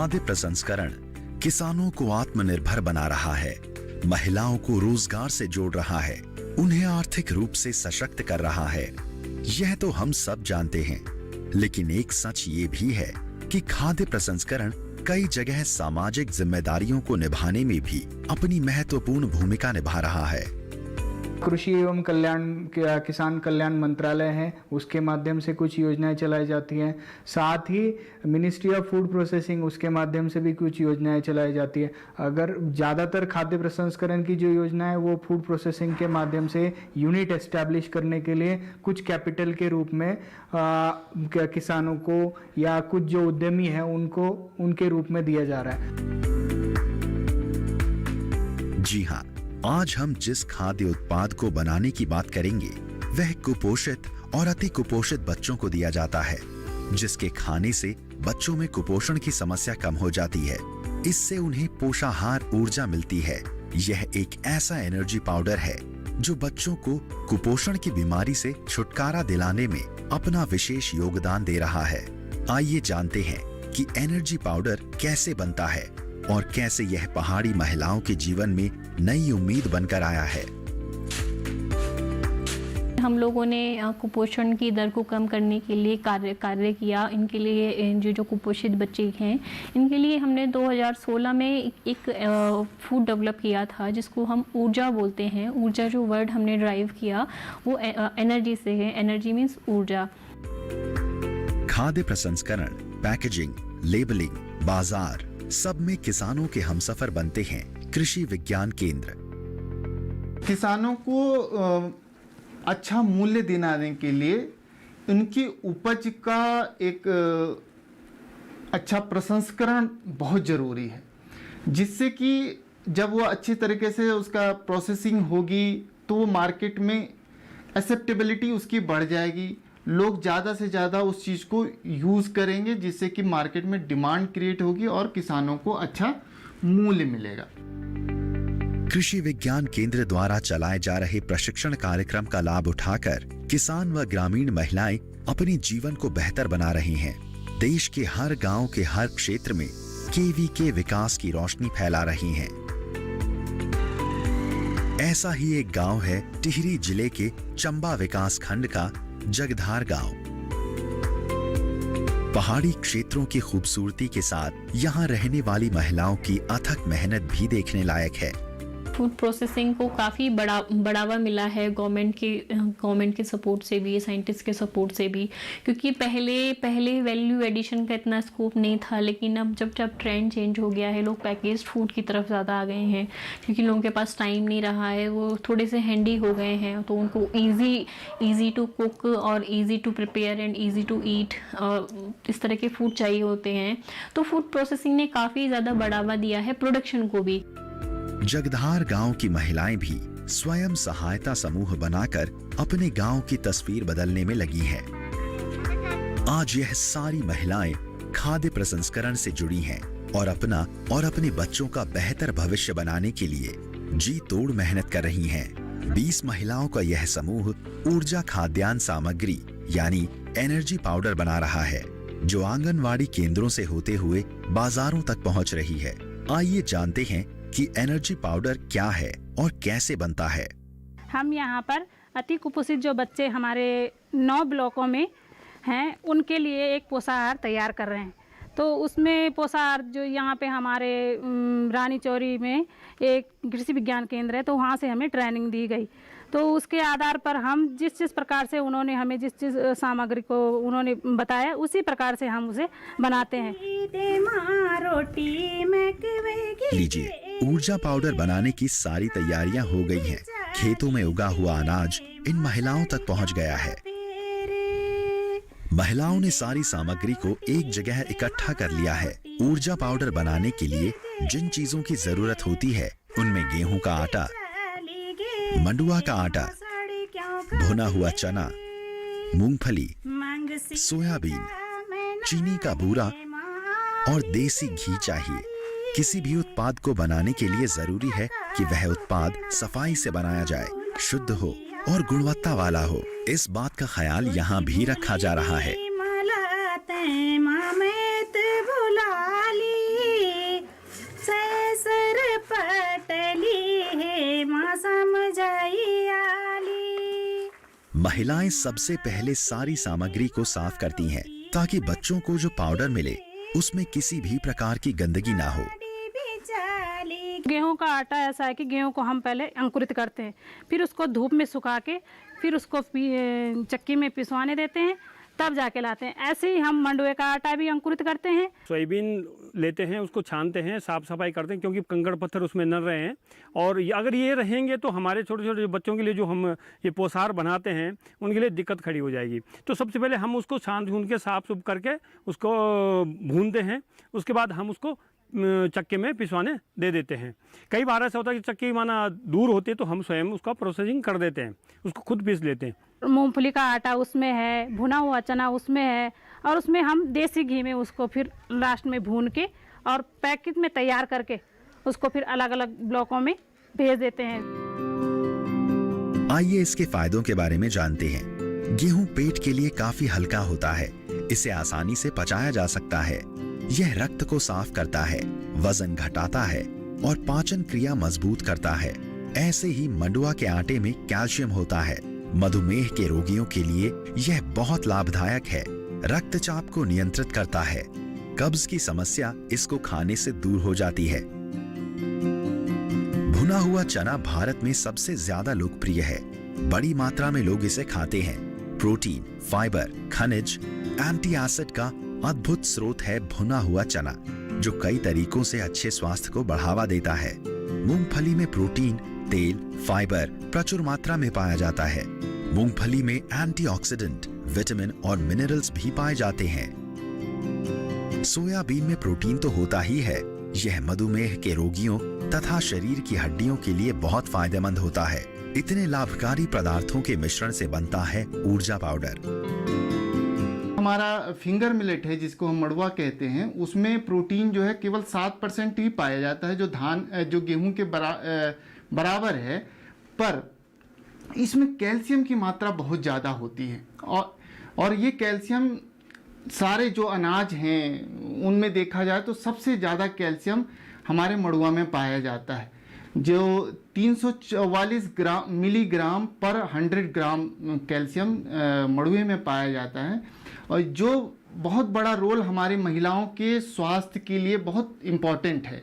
खाद्य प्रसंस्करण किसानों को आत्मनिर्भर बना रहा है, महिलाओं को रोजगार से जोड़ रहा है, उन्हें आर्थिक रूप से सशक्त कर रहा है। यह तो हम सब जानते हैं, लेकिन एक सच ये भी है कि खाद्य प्रसंस्करण कई जगह सामाजिक जिम्मेदारियों को निभाने में भी अपनी महत्वपूर्ण भूमिका निभा रहा है। कृषि एवं किसान कल्याण मंत्रालय है, उसके माध्यम से कुछ योजनाएं चलाई जाती हैं। साथ ही मिनिस्ट्री ऑफ फूड प्रोसेसिंग, उसके माध्यम से भी कुछ योजनाएं चलाई जाती है। अगर ज़्यादातर खाद्य प्रसंस्करण की जो योजना है वो फूड प्रोसेसिंग के माध्यम से यूनिट एस्टैब्लिश करने के लिए कुछ कैपिटल के रूप में किसानों को या कुछ जो उद्यमी है उनको उनके रूप में दिया जा रहा है। जी हाँ, आज हम जिस खाद्य उत्पाद को बनाने की बात करेंगे वह कुपोषित और अति कुपोषित बच्चों को दिया जाता है, जिसके खाने से बच्चों में कुपोषण की समस्या कम हो जाती है। इससे उन्हें पोषाहार ऊर्जा मिलती है। यह एक ऐसा एनर्जी पाउडर है जो बच्चों को कुपोषण की बीमारी से छुटकारा दिलाने में अपना विशेष योगदान दे रहा है। आइए जानते हैं कि एनर्जी पाउडर कैसे बनता है और कैसे यह पहाड़ी महिलाओं के जीवन में नई उम्मीद बनकर आया है। हम लोगों ने कुपोषण की दर को कम करने के लिए कार्य किया। इनके लिए जो कुपोषित बच्चे हैं, इनके लिए हमने 2016 में एक फूड डेवलप किया था जिसको हम ऊर्जा बोलते हैं। ऊर्जा जो वर्ड हमने ड्राइव किया वो एनर्जी से है। एनर्जी मीन्स ऊर्जा। खाद्य प्रसंस्करण, पैकेजिंग, लेबलिंग, बाजार सब में किसानों के हमसफर बनते हैं कृषि विज्ञान केंद्र। किसानों को अच्छा मूल्य दिलाने के लिए उनकी उपज का एक अच्छा प्रसंस्करण बहुत ज़रूरी है, जिससे कि जब वो अच्छी तरीके से उसका प्रोसेसिंग होगी तो वो मार्केट में एक्सेप्टेबिलिटी उसकी बढ़ जाएगी। लोग ज़्यादा से ज़्यादा उस चीज़ को यूज़ करेंगे, जिससे कि मार्केट में डिमांड क्रिएट होगी और किसानों को अच्छा मूल्य मिलेगा। कृषि विज्ञान केंद्र द्वारा चलाए जा रहे प्रशिक्षण कार्यक्रम का लाभ उठाकर किसान व ग्रामीण महिलाएं अपने जीवन को बेहतर बना रही हैं। देश के हर गांव के हर क्षेत्र में केवीके विकास की रोशनी फैला रही हैं। ऐसा ही एक गांव है टिहरी जिले के चंबा विकास खंड का जगधार गांव। पहाड़ी क्षेत्रों की खूबसूरती के साथ यहाँ रहने वाली महिलाओं की अथक मेहनत भी देखने लायक है। फूड प्रोसेसिंग को काफ़ी बढ़ावा मिला है गवर्नमेंट के सपोर्ट से भी, साइंटिस्ट के सपोर्ट से भी, क्योंकि पहले वैल्यू एडिशन का इतना स्कोप नहीं था। लेकिन अब जब ट्रेंड चेंज हो गया है, लोग पैकेज्ड फूड की तरफ ज़्यादा आ गए हैं, क्योंकि लोगों के पास टाइम नहीं रहा है, वो थोड़े से हैंडी हो गए हैं, तो उनको ईजी टू कुक और easy to prepare and easy to eat इस तरह के फूड चाहिए होते हैं। तो फूड प्रोसेसिंग ने काफ़ी ज़्यादा बढ़ावा दिया है प्रोडक्शन को भी। जगधार गांव की महिलाएं भी स्वयं सहायता समूह बनाकर अपने गांव की तस्वीर बदलने में लगी हैं। आज यह सारी महिलाएं खाद्य प्रसंस्करण से जुड़ी हैं और अपना और अपने बच्चों का बेहतर भविष्य बनाने के लिए जी तोड़ मेहनत कर रही हैं। 20 महिलाओं का यह समूह ऊर्जा खाद्यान्न सामग्री यानी एनर्जी पाउडर बना रहा है, जो आंगनवाड़ी केंद्रों से होते हुए बाजारों तक पहुंच रही है। आइए जानते हैं कि एनर्जी पाउडर क्या है और कैसे बनता है। हम यहाँ पर अति कुपोषित जो बच्चे हमारे 9 ब्लॉकों में हैं, उनके लिए एक पोषाहार तैयार कर रहे हैं। तो उसमें पोषाहार जो यहाँ पे हमारे रानी चौरी में एक कृषि विज्ञान केंद्र है, तो वहाँ से हमें ट्रेनिंग दी गई। तो उसके आधार पर हम जिस प्रकार से उन्होंने हमें जिस सामग्री को उन्होंने बताया, उसी प्रकार से हम उसे बनाते हैं। लीजिए, ऊर्जा पाउडर बनाने की सारी तैयारियां हो गई हैं। खेतों में उगा हुआ अनाज इन महिलाओं तक पहुंच गया है। महिलाओं ने सारी सामग्री को एक जगह इकट्ठा कर लिया है। ऊर्जा पाउडर बनाने के लिए जिन चीजों की जरूरत होती है उनमें गेहूं का आटा, मंडुआ का आटा, भुना हुआ चना, मूंगफली, सोयाबीन, चीनी का बूरा और देसी घी चाहिए। किसी भी उत्पाद को बनाने के लिए जरूरी है कि वह उत्पाद सफाई से बनाया जाए, शुद्ध हो और गुणवत्ता वाला हो। इस बात का ख्याल यहाँ भी रखा जा रहा है। महिलाएं सबसे पहले सारी सामग्री को साफ करती हैं ताकि बच्चों को जो पाउडर मिले उसमें किसी भी प्रकार की गंदगी ना हो। गेहूं का आटा ऐसा है कि गेहूं को हम पहले अंकुरित करते हैं, फिर उसको धूप में सुखा के फिर उसको चक्की में पिसवाने देते हैं, तब जाके लाते हैं। ऐसे ही हम मंडुए का आटा भी अंकुरित करते हैं। सोयाबीन लेते हैं, उसको छानते हैं, साफ सफाई करते हैं क्योंकि कंकड़ पत्थर उसमें न रहे हैं। और अगर ये रहेंगे तो हमारे छोटे छोटे बच्चों के लिए जो हम ये पोशार बनाते हैं उनके लिए दिक्कत खड़ी हो जाएगी। तो सबसे पहले हम उसको छान झून के साफ सुफ करके उसको भूनते हैं, उसके बाद हम उसको चक्के में पिसवाने दे देते हैं। कई बार ऐसा होता है कि चक्की माना दूर होती है तो हम स्वयं उसका प्रोसेसिंग कर देते हैं, उसको खुद पीस लेते हैं। मूंगफली का आटा उसमें है, भुना हुआ चना उसमें है, और उसमें हम देसी घी में उसको फिर लास्ट में भून के और पैकेट में तैयार करके उसको फिर अलग अलग ब्लॉकों में भेज देते हैं। आइए इसके फायदों के बारे में जानते हैं। गेहूं पेट के लिए काफी हल्का होता है, इसे आसानी से पचाया जा सकता है। यह रक्त को साफ करता है, वजन घटाता है और पाचन क्रिया मजबूत करता है। ऐसे ही मंडुआ के आटे में कैल्शियम होता है। मधुमेह के रोगियों के लिए यह बहुत लाभदायक है। रक्तचाप को नियंत्रित करता है। कब्ज की समस्या इसको खाने से दूर हो जाती है। भुना हुआ चना भारत में सबसे ज्यादा लोकप्रिय है। बड़ी मात्रा में लोग इसे खाते हैं। प्रोटीन, फाइबर, खनिज, एंटी एसिड का अद्भुत स्रोत है भुना हुआ चना, जो कई तरीकों से अच्छे स्वास्थ्य को बढ़ावा देता है। मूंगफली में प्रोटीन, तेल, फाइबर प्रचुर मात्रा में पाया जाता है। मूंगफली में एंटीऑक्सीडेंट, विटामिन और मिनरल्स भी पाए जाते हैं। सोयाबीन में प्रोटीन तो होता ही है, यह मधुमेह के रोगियों तथा शरीर की हड्डियों के लिए बहुत फायदेमंद होता है। इतने लाभकारी पदार्थों के मिश्रण से बनता है ऊर्जा पाउडर। हमारा फिंगर मिलेट है जिसको हम मड़ुआ कहते हैं, उसमें प्रोटीन जो है केवल 7% ही पाया जाता है, जो गेहूं के बराबर है। पर इसमें कैल्शियम की मात्रा बहुत ज़्यादा होती है और ये कैल्शियम सारे जो अनाज हैं उनमें देखा जाए तो सबसे ज़्यादा कैल्शियम हमारे मड़ुआ में पाया जाता है, जो 344 मिलीग्राम पर 100 ग्राम कैल्शियम मड़ुए में पाया जाता है, और जो बहुत बड़ा रोल हमारी महिलाओं के स्वास्थ्य के लिए बहुत इम्पोर्टेंट है।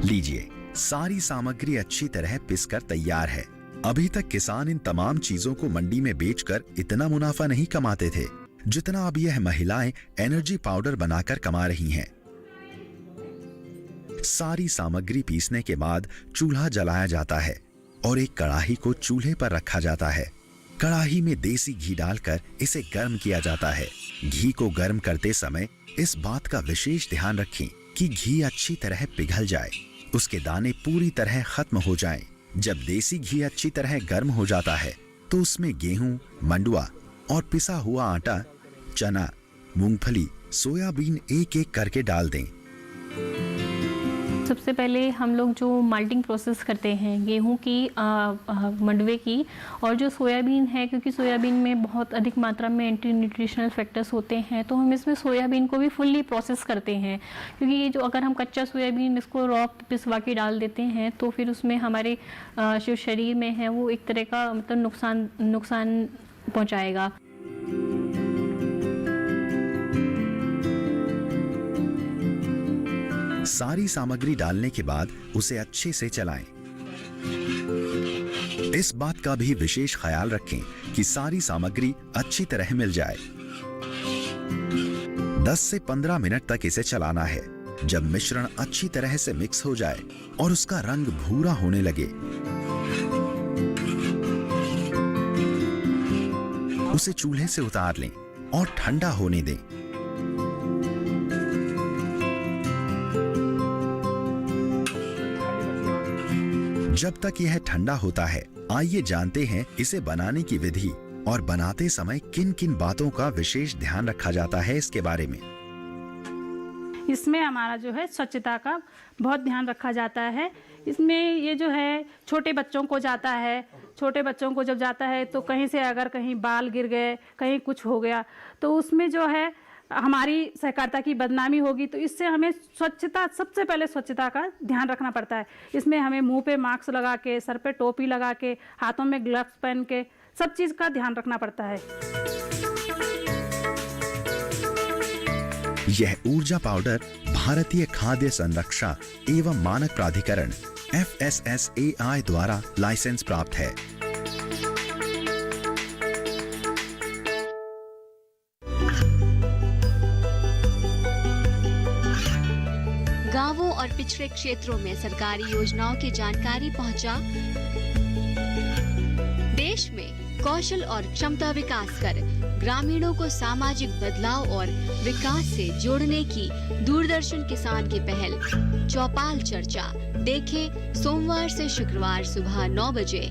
लीजिए, सारी सामग्री अच्छी तरह पिसकर तैयार है। अभी तक किसान इन तमाम चीजों को मंडी में बेचकर इतना मुनाफा नहीं कमाते थे जितना अब यह महिलाएं एनर्जी पाउडर बनाकर कमा रही हैं। सारी सामग्री पीसने के बाद चूल्हा जलाया जाता है और एक कड़ाही को चूल्हे पर रखा जाता है। कड़ाही में देसी घी डालकर इसे गर्म किया जाता है। घी को गर्म करते समय इस बात का विशेष ध्यान रखें कि घी अच्छी तरह पिघल जाए, उसके दाने पूरी तरह खत्म हो जाएं। जब देसी घी अच्छी तरह गर्म हो जाता है तो उसमें गेहूं, मंडुआ और पिसा हुआ आटा, चना, मूंगफली, सोयाबीन एक एक करके डाल दें। सबसे पहले हम लोग जो माल्टिंग प्रोसेस करते हैं गेहूं की, मंडुए की, और जो सोयाबीन है, क्योंकि सोयाबीन में बहुत अधिक मात्रा में एंटी न्यूट्रिशनल फैक्टर्स होते हैं, तो हम इसमें सोयाबीन को भी फुल्ली प्रोसेस करते हैं। क्योंकि ये जो अगर हम कच्चा सोयाबीन इसको रॉ पिसवा के डाल देते हैं तो फिर उसमें हमारे जो शरीर में है वो एक तरह का मतलब नुकसान पहुँचाएगा। सारी सामग्री डालने के बाद उसे अच्छे से चलाएं। इस बात का भी विशेष ख्याल रखें कि सारी सामग्री अच्छी तरह मिल जाए। 10 से 15 मिनट तक इसे चलाना है। जब मिश्रण अच्छी तरह से मिक्स हो जाए और उसका रंग भूरा होने लगे, उसे चूल्हे से उतार लें और ठंडा होने दें। जब तक यह ठंडा होता है, आइए जानते हैं इसे बनाने की विधि और बनाते समय किन किन बातों का विशेष ध्यान रखा जाता है इसके बारे में। इसमें हमारा जो है स्वच्छता का बहुत ध्यान रखा जाता है। इसमें ये जो है छोटे बच्चों को जाता है छोटे बच्चों को जब जाता है तो कहीं से अगर कहीं बाल गिर गए, कहीं कुछ हो गया, तो उसमें जो है हमारी सहकारिता की बदनामी होगी। तो इससे हमें स्वच्छता, सबसे पहले स्वच्छता का ध्यान रखना पड़ता है। इसमें हमें मुंह पे मास्क लगा के, सर पे टोपी लगा के, हाथों में ग्लव्स पहन के सब चीज़ का ध्यान रखना पड़ता है। यह ऊर्जा पाउडर भारतीय खाद्य संरक्षा एवं मानक प्राधिकरण FSSAI द्वारा लाइसेंस प्राप्त है। गांवों और पिछड़े क्षेत्रों में सरकारी योजनाओं की जानकारी पहुंचा। देश में कौशल और क्षमता विकास कर ग्रामीणों को सामाजिक बदलाव और विकास से जोड़ने की दूरदर्शन किसान की पहल चौपाल चर्चा देखें सोमवार से शुक्रवार सुबह 9 बजे।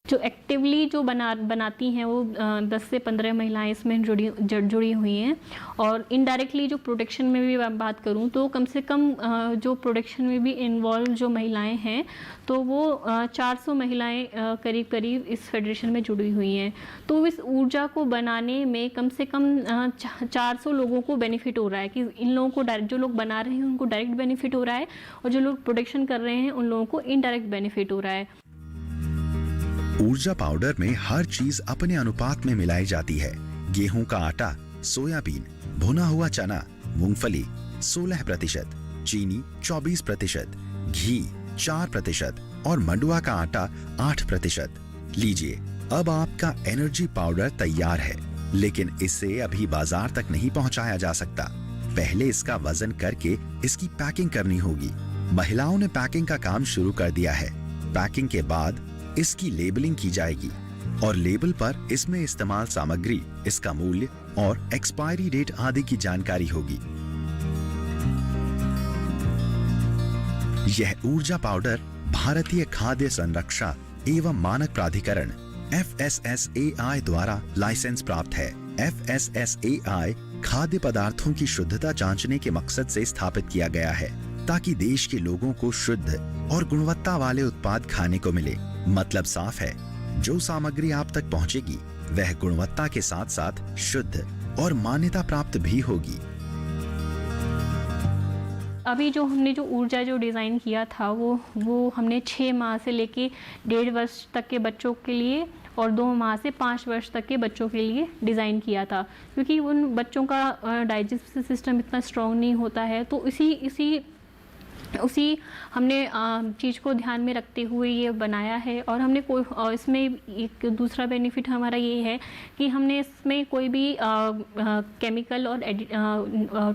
जो एक्टिवली जो बनाती हैं वो 10 से 15 महिलाएं इसमें जुड़ी हुई हैं। और इनडायरेक्टली जो प्रोडक्शन में भी बात करूं तो कम से कम जो प्रोडक्शन में भी इन्वॉल्व जो महिलाएं हैं तो वो 400 महिलाएं करीब इस फेडरेशन में जुड़ी हुई हैं। तो इस ऊर्जा को बनाने में कम से कम 400 लोगों को बेनिफिट हो रहा है कि इन लोगों को डायरेक्ट, जो लोग बना रहे हैं उनको डायरेक्ट बेनिफिट हो रहा है और जो लोग प्रोडक्शन कर रहे हैं उन लोगों को इनडायरेक्ट बेनिफिट हो रहा है। ऊर्जा पाउडर में हर चीज अपने अनुपात में मिलाई जाती है। गेहूं का आटा, सोयाबीन, भुना हुआ चना, मूंगफली 16%, चीनी 24%, घी 4% और मंडुआ का आटा 8%। लीजिए, अब आपका एनर्जी पाउडर तैयार है, लेकिन इसे अभी बाजार तक नहीं पहुंचाया जा सकता। पहले इसका वजन करके इसकी पैकिंग करनी होगी। महिलाओं ने पैकिंग का काम शुरू कर दिया है। पैकिंग के बाद इसकी लेबलिंग की जाएगी और लेबल पर इसमें इस्तेमाल सामग्री, इसका मूल्य और एक्सपायरी डेट आदि की जानकारी होगी। यह ऊर्जा पाउडर भारतीय खाद्य संरक्षा एवं मानक प्राधिकरण FSSAI द्वारा लाइसेंस प्राप्त है। FSSAI खाद्य पदार्थों की शुद्धता जांचने के मकसद से स्थापित किया गया है ताकि देश के लोगों को शुद्ध और गुणवत्ता वाले उत्पाद खाने को मिले। मतलब साफ है, जो सामग्री आप तक पहुंचेगी वह गुणवत्ता के साथ साथ शुद्ध और मान्यता प्राप्त भी होगी। अभी जो हमने जो ऊर्जा जो डिज़ाइन किया था वो हमने 6 माह से लेके 1.5 वर्ष तक के बच्चों के लिए और 2 माह से 5 वर्ष तक के बच्चों के लिए डिज़ाइन किया था, क्योंकि उन बच्चों का डाइजेस्टिव सिस्टम इतना स्ट्रॉन्ग नहीं होता है। तो उसी हमने चीज़ को ध्यान में रखते हुए ये बनाया है। और हमने इसमें एक दूसरा बेनिफिट हमारा ये है कि हमने इसमें कोई भी केमिकल और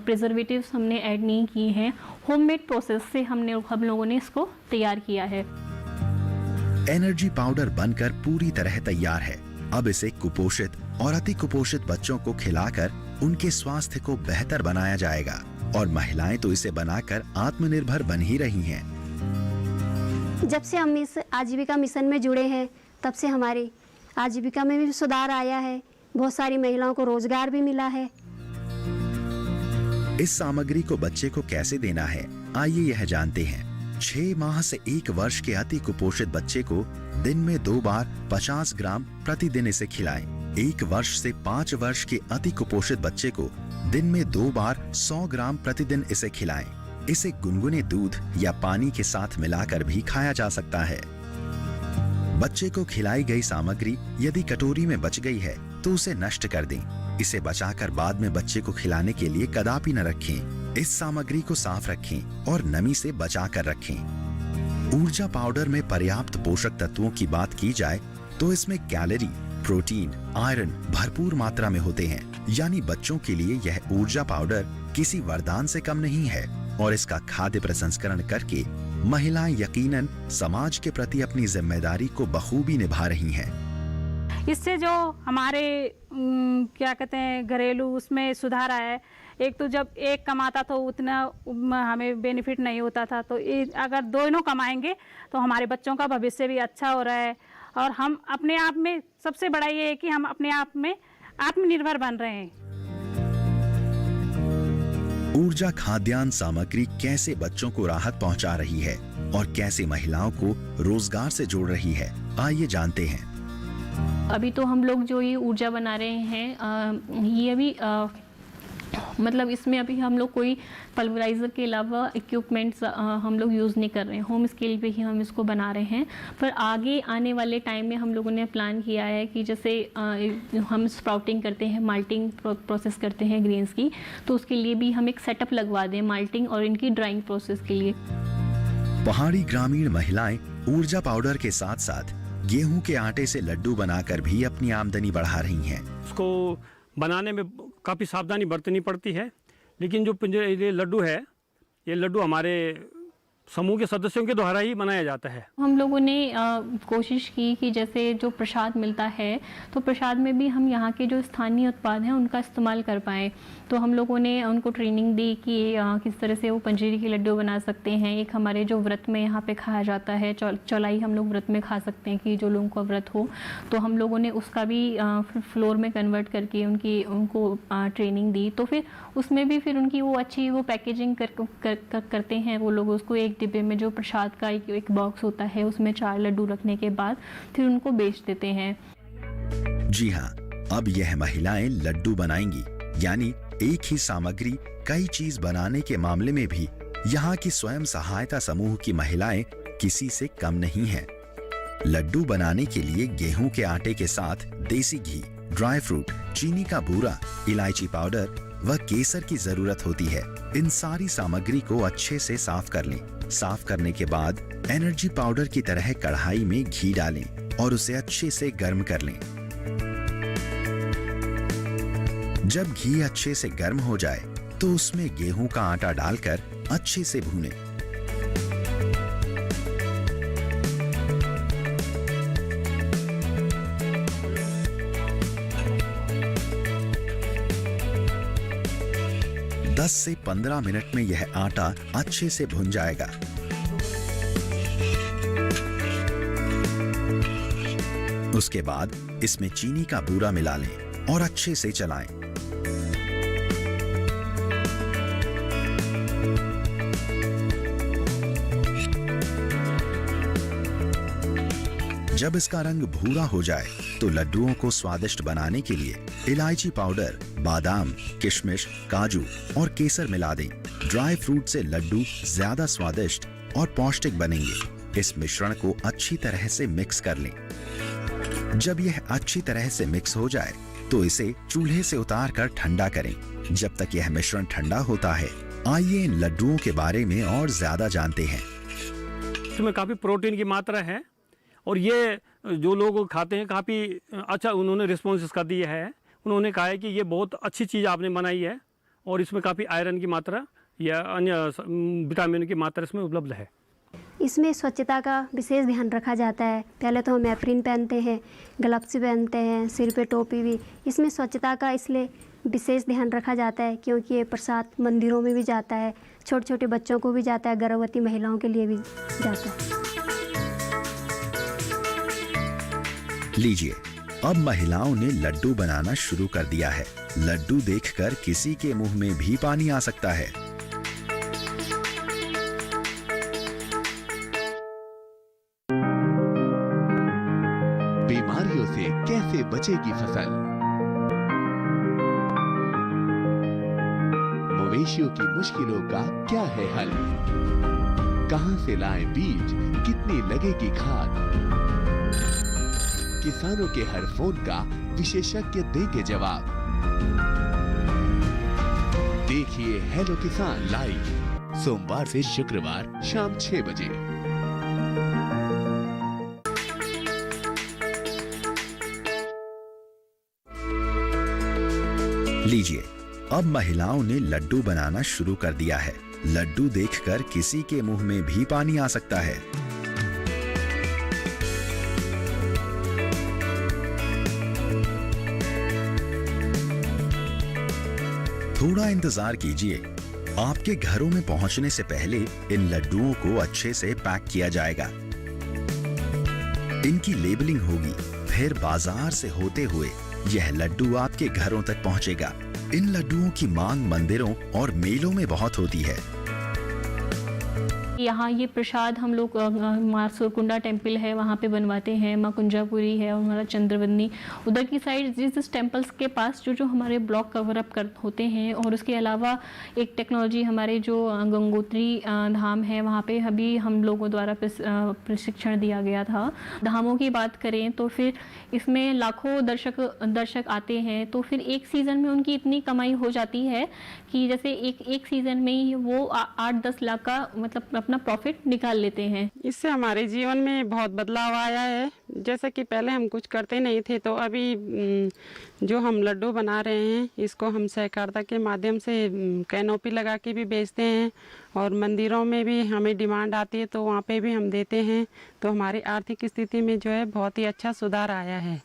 प्रिजर्वेटिव्स हमने ऐड नहीं किए हैं। होममेड प्रोसेस से हम लोगों ने इसको तैयार किया है। एनर्जी पाउडर बनकर पूरी तरह तैयार है। अब इसे कुपोषित और अति कुपोषित बच्चों को खिलाकर उनके स्वास्थ्य को बेहतर बनाया जाएगा और महिलाएं तो इसे बनाकर आत्मनिर्भर बन ही रही हैं। जब से हम इस आजीविका मिशन में जुड़े हैं तब से हमारी आजीविका में भी सुधार आया है। बहुत सारी महिलाओं को रोजगार भी मिला है। इस सामग्री को बच्चे को कैसे देना है, आइए यह जानते हैं। 6 माह से 1 वर्ष के अति कुपोषित बच्चे को दिन में 2 बार 50 ग्राम प्रतिदिन इसे खिलाएं। 1 वर्ष से 5 वर्ष के अति कुपोषित बच्चे को दिन में 2 बार 100 ग्राम प्रतिदिन इसे खिलाएं। इसे गुनगुने दूध या पानी के साथ मिलाकर भी खाया जा सकता है। बच्चे को खिलाई गई सामग्री यदि कटोरी में बच गई है तो उसे नष्ट कर दें। इसे बचाकर बाद में बच्चे को खिलाने के लिए कदापि न रखें। इस सामग्री को साफ रखें और नमी से बचा कर रखें। ऊर्जा पाउडर में पर्याप्त पोषक तत्वों की बात की जाए तो इसमें कैलोरी, प्रोटीन, आयरन भरपूर मात्रा में होते हैं। यानी बच्चों के लिए यह ऊर्जा पाउडर किसी वरदान से कम नहीं है और इसका खाद्य प्रसंस्करण करके महिलाएं यकीनन समाज के प्रति अपनी जिम्मेदारी को बखूबी निभा रही हैं। इससे जो हमारे क्या कहते हैं घरेलू उसमें सुधार आया है। एक तो जब एक कमाता तो उतना हमें बेनिफिट नहीं होता था, तो अगर दोनों कमाएंगे तो हमारे बच्चों का भविष्य भी अच्छा हो रहा है और हम अपने आप में, सबसे बड़ा ये है कि हम अपने आप में आत्मनिर्भर बन रहे हैं। ऊर्जा खाद्यान्न सामग्री कैसे बच्चों को राहत पहुंचा रही है और कैसे महिलाओं को रोजगार से जोड़ रही है, आइए जानते हैं। अभी तो हम लोग जो ये ऊर्जा बना रहे हैं ये अभी मतलब इसमें अभी हम लोग कोई पल्वराइज़र के अलावा इक्विपमेंट्स हम लोग यूज़ नहीं कर रहे हैं, होम स्केल पे ही हम इसको बना रहे हैं। पर आगे आने वाले टाइम में हम लोगों ने प्लान किया है कि जैसे हम स्प्राउटिंग करते हैं, माल्टिंग प्रोसेस करते हैं ग्रेन्स की, तो उसके लिए भी हम एक सेटअप लगवा दें माल्टिंग और इनकी ड्राइंग प्रोसेस के लिए। पहाड़ी ग्रामीण महिलाएं ऊर्जा पाउडर के साथ साथ गेहूं के आटे से लड्डू बनाकर भी अपनी आमदनी बढ़ा रही हैं। उसको बनाने में काफ़ी सावधानी बरतनी पड़ती है, लेकिन जो ये लड्डू है, ये लड्डू हमारे समूह के सदस्यों के द्वारा ही बनाया जाता है। हम लोगों ने कोशिश की कि जैसे जो प्रसाद मिलता है तो प्रसाद में भी हम यहाँ के जो स्थानीय उत्पाद हैं उनका इस्तेमाल कर पाएँ। तो हम लोगों ने उनको ट्रेनिंग दी कि किस तरह से वो पंजीरी के लड्डू बना सकते हैं। एक हमारे जो व्रत में यहाँ पे खाया जाता है चौलाई, हम लोग व्रत में खा सकते हैं कि जो लोगों का व्रत हो, तो हम लोगों ने उसका भी फ्लोर में कन्वर्ट करके उनको ट्रेनिंग दी। तो फिर उसमें भी फिर उनकी वो अच्छी वो पैकेजिंग करते हैं वो लोग। उसको एक डिब्बे में जो प्रसाद का एक बॉक्स होता है उसमें 4 लड्डू रखने के बाद फिर उनको बेच देते हैं। जी हाँ, अब यह महिलाएं लड्डू बनाएंगी, यानी एक ही सामग्री कई चीज बनाने के मामले में भी यहाँ की स्वयं सहायता समूह की महिलाएं किसी से कम नहीं हैं। लड्डू बनाने के लिए गेहूं के आटे के साथ देसी घी, ड्राई फ्रूट, चीनी का बूरा, इलायची पाउडर व केसर की जरूरत होती है। इन सारी सामग्री को अच्छे से साफ कर लें। साफ करने के बाद एनर्जी पाउडर की तरह कढ़ाई में घी डालें और उसे अच्छे से गर्म कर लें। जब घी अच्छे से गर्म हो जाए तो उसमें गेहूं का आटा डालकर अच्छे से भूनें। दस से 15 मिनट में यह आटा अच्छे से भुन जाएगा। उसके बाद इसमें चीनी का बूरा मिला लें और अच्छे से चलाएं। जब इसका रंग भूरा हो जाए तो लड्डुओं को स्वादिष्ट बनाने के लिए इलायची पाउडर, बादाम, किशमिश, काजू और केसर मिला दें। ड्राई फ्रूट से लड्डू ज्यादा स्वादिष्ट और पौष्टिक बनेंगे। इस मिश्रण को अच्छी तरह से मिक्स कर लें। जब यह अच्छी तरह से मिक्स हो जाए तो इसे चूल्हे से उतार कर ठंडा करें। जब तक यह मिश्रण ठंडा होता है, आइए इन लड्डुओं के बारे में और ज्यादा जानते हैं। इसमें काफ़ी प्रोटीन की मात्रा है और ये जो लोग खाते हैं काफ़ी अच्छा उन्होंने रिस्पॉन्स इसका दिया है। उन्होंने कहा है कि ये बहुत अच्छी चीज़ आपने बनाई है और इसमें काफ़ी आयरन की मात्रा या अन्य विटामिन की मात्रा इसमें उपलब्ध है। इसमें स्वच्छता का विशेष ध्यान रखा जाता है। पहले तो हम एप्रिन पहनते हैं, ग्लव्स पहनते हैं, सिर पे टोपी भी। इसमें स्वच्छता का इसलिए विशेष ध्यान रखा जाता है क्योंकि ये प्रसाद मंदिरों में भी जाता है, छोटे छोटे बच्चों को भी जाता है, गर्भवती महिलाओं के लिए भी जाता है। लीजिए, अब महिलाओं ने लड्डू बनाना शुरू कर दिया है। लड्डू देखकर किसी के मुंह में भी पानी आ सकता है। बीमारियों से कैसे बचेगी फसल? मवेशियों की मुश्किलों का क्या है हल? कहां से लाएं बीज? कितनी लगेगी खाद? किसानों के हर फोन का विशेषज्ञ देंगे जवाब। देखिए हेलो किसान लाइव सोमवार से शुक्रवार शाम 6 बजे। लीजिए, अब महिलाओं ने लड्डू बनाना शुरू कर दिया है। लड्डू देखकर किसी के मुंह में भी पानी आ सकता है। थोड़ा इंतजार कीजिए, आपके घरों में पहुंचने से पहले इन लड्डुओं को अच्छे से पैक किया जाएगा। इनकी लेबलिंग होगी, फिर बाजार से होते हुए यह लड्डू आपके घरों तक पहुंचेगा। इन लड्डुओं की मांग मंदिरों और मेलों में बहुत होती है। यहाँ ये प्रसाद हम लोग माँ सुरकुंडा टेम्पल है वहाँ पे बनवाते हैं, माँ कुंजापुरी है और हमारा चंद्रवंदनी, उधर की साइड जिस टेम्पल्स के पास जो हमारे ब्लॉक कवर अप होते हैं। और उसके अलावा एक टेक्नोलॉजी हमारे जो गंगोत्री धाम है वहाँ पे अभी हम लोगों द्वारा प्रशिक्षण दिया गया था। धामों की बात करें तो फिर इसमें लाखों दर्शक आते हैं, तो फिर एक सीज़न में उनकी इतनी कमाई हो जाती है कि जैसे एक सीज़न में ही वो 8-10 लाख का मतलब अपना प्रॉफिट निकाल लेते हैं। इससे हमारे जीवन में बहुत बदलाव आया है। जैसे कि पहले हम कुछ करते नहीं थे, तो अभी जो हम लड्डू बना रहे हैं इसको हम सहकारिता के माध्यम से कैनोपी लगा के भी बेचते हैं और मंदिरों में भी हमें डिमांड आती है तो वहाँ पे भी हम देते हैं। तो हमारी आर्थिक स्थिति में जो है बहुत ही अच्छा सुधार आया है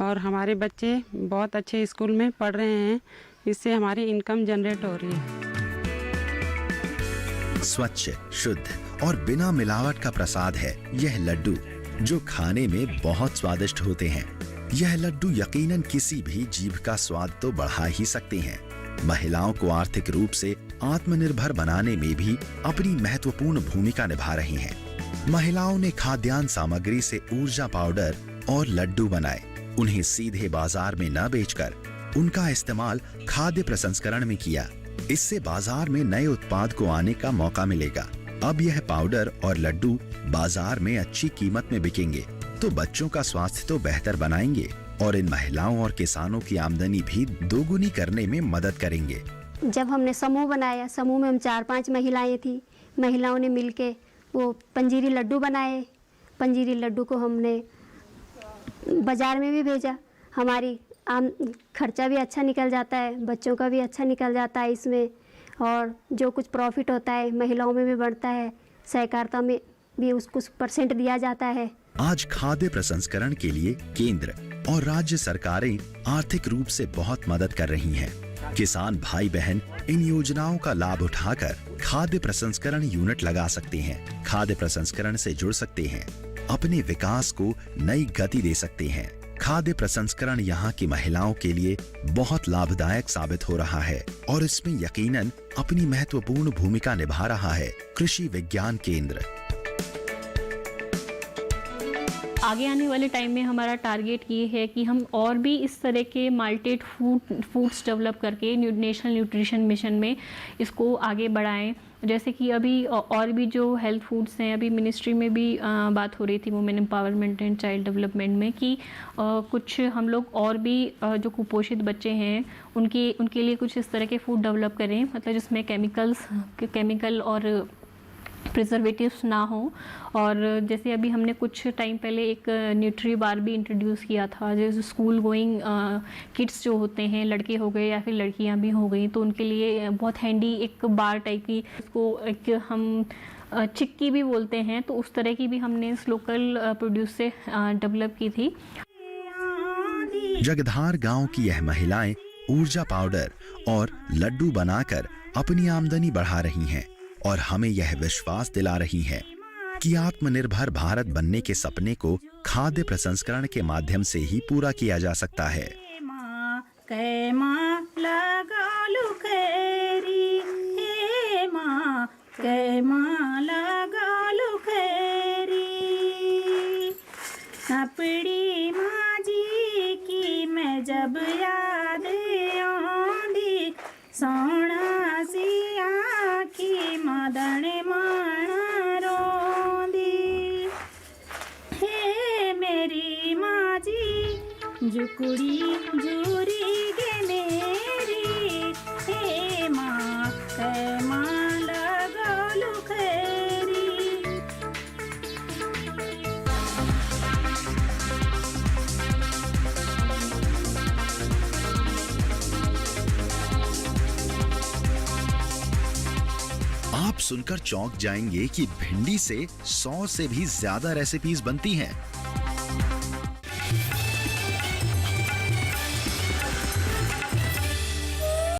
और हमारे बच्चे बहुत अच्छे स्कूल में पढ़ रहे हैं। इससे हमारी इनकम जनरेट हो रही है। स्वच्छ, शुद्ध और बिना मिलावट का प्रसाद है यह लड्डू, जो खाने में बहुत स्वादिष्ट होते हैं। यह लड्डू यकीनन किसी भी जीभ का स्वाद तो बढ़ा ही सकते हैं। महिलाओं को आर्थिक रूप से आत्मनिर्भर बनाने में भी अपनी महत्वपूर्ण भूमिका निभा रही हैं। महिलाओं ने खाद्यान्न सामग्री से ऊर्जा पाउडर और लड्डू बनाए। उन्हें सीधे बाजार में न बेचकर उनका इस्तेमाल खाद्य प्रसंस्करण में किया। इससे बाजार में नए उत्पाद को आने का मौका मिलेगा। अब यह पाउडर और लड्डू बाजार में अच्छी कीमत में बिकेंगे तो बच्चों का स्वास्थ्य तो बेहतर बनाएंगे और इन महिलाओं और किसानों की आमदनी भी दोगुनी करने में मदद करेंगे। जब हमने समूह बनाया, समूह में हम 4-5 महिलाएं थी। महिलाओं ने मिलके वो पंजीरी लड्डू बनाए। पंजीरी लड्डू को हमने बाजार में भी भेजा। हमारी आम खर्चा भी अच्छा निकल जाता है, बच्चों का भी अच्छा निकल जाता है इसमें, और जो कुछ प्रॉफिट होता है महिलाओं में भी बढ़ता है। सहकारिता में भी कुछ % दिया जाता है। आज खाद्य प्रसंस्करण के लिए केंद्र और राज्य सरकारें आर्थिक रूप से बहुत मदद कर रही हैं। किसान भाई बहन इन योजनाओं का लाभ उठाकर खाद्य प्रसंस्करण यूनिट लगा सकते हैं, खाद्य प्रसंस्करण से जुड़ सकते हैं, अपने विकास को नई गति दे सकते हैं। खाद्य प्रसंस्करण यहाँ की महिलाओं के लिए बहुत लाभदायक साबित हो रहा है और इसमें यकीनन अपनी महत्वपूर्ण भूमिका निभा रहा है कृषि विज्ञान केंद्र। आगे आने वाले टाइम में हमारा टारगेट ये है कि हम और भी इस तरह के माल्टेड फूड्स डेवलप करके नेशनल न्यूट्रिशन मिशन में इसको आगे बढ़ाएं। जैसे कि अभी और भी जो हेल्थ फूड्स हैं, अभी मिनिस्ट्री में भी बात हो रही थी women empowerment and child development में कि कुछ हम लोग और भी जो कुपोषित बच्चे हैं उनके लिए कुछ इस तरह के फूड डेवलप करें, मतलब जिसमें केमिकल और प्रिजर्वेटिव्स ना हो। और जैसे अभी हमने कुछ टाइम पहले एक न्यूट्री बार भी इंट्रोड्यूस किया था, जैसे स्कूल गोइंग किड्स जो होते हैं, लड़के हो गए या फिर लड़कियां भी हो गई, तो उनके लिए बहुत हैंडी एक बार टाइप की, इसको एक हम चिक्की भी बोलते हैं, तो उस तरह की भी हमने इस लोकल प्रोड्यूस से डेवलप की थी। जगधार गांव की यह महिलाएं ऊर्जा पाउडर और लड्डू बनाकर अपनी आमदनी बढ़ा रही हैं और हमें यह विश्वास दिला रही हैं कि आत्मनिर्भर भारत बनने के सपने को खाद्य प्रसंस्करण के माध्यम से ही पूरा किया जा सकता है। अपनी माँ जी की मैं जब याद आंदी, सोना सिया की मदन माना रोंदी। हे मेरी माँ जी जुकुड़ी जूरी गे मेरी, हे माँ कै माँ लगलु खैरी। आप सुनकर चौंक जाएंगे कि भिंडी से 100 से भी ज्यादा रेसिपीज बनती हैं।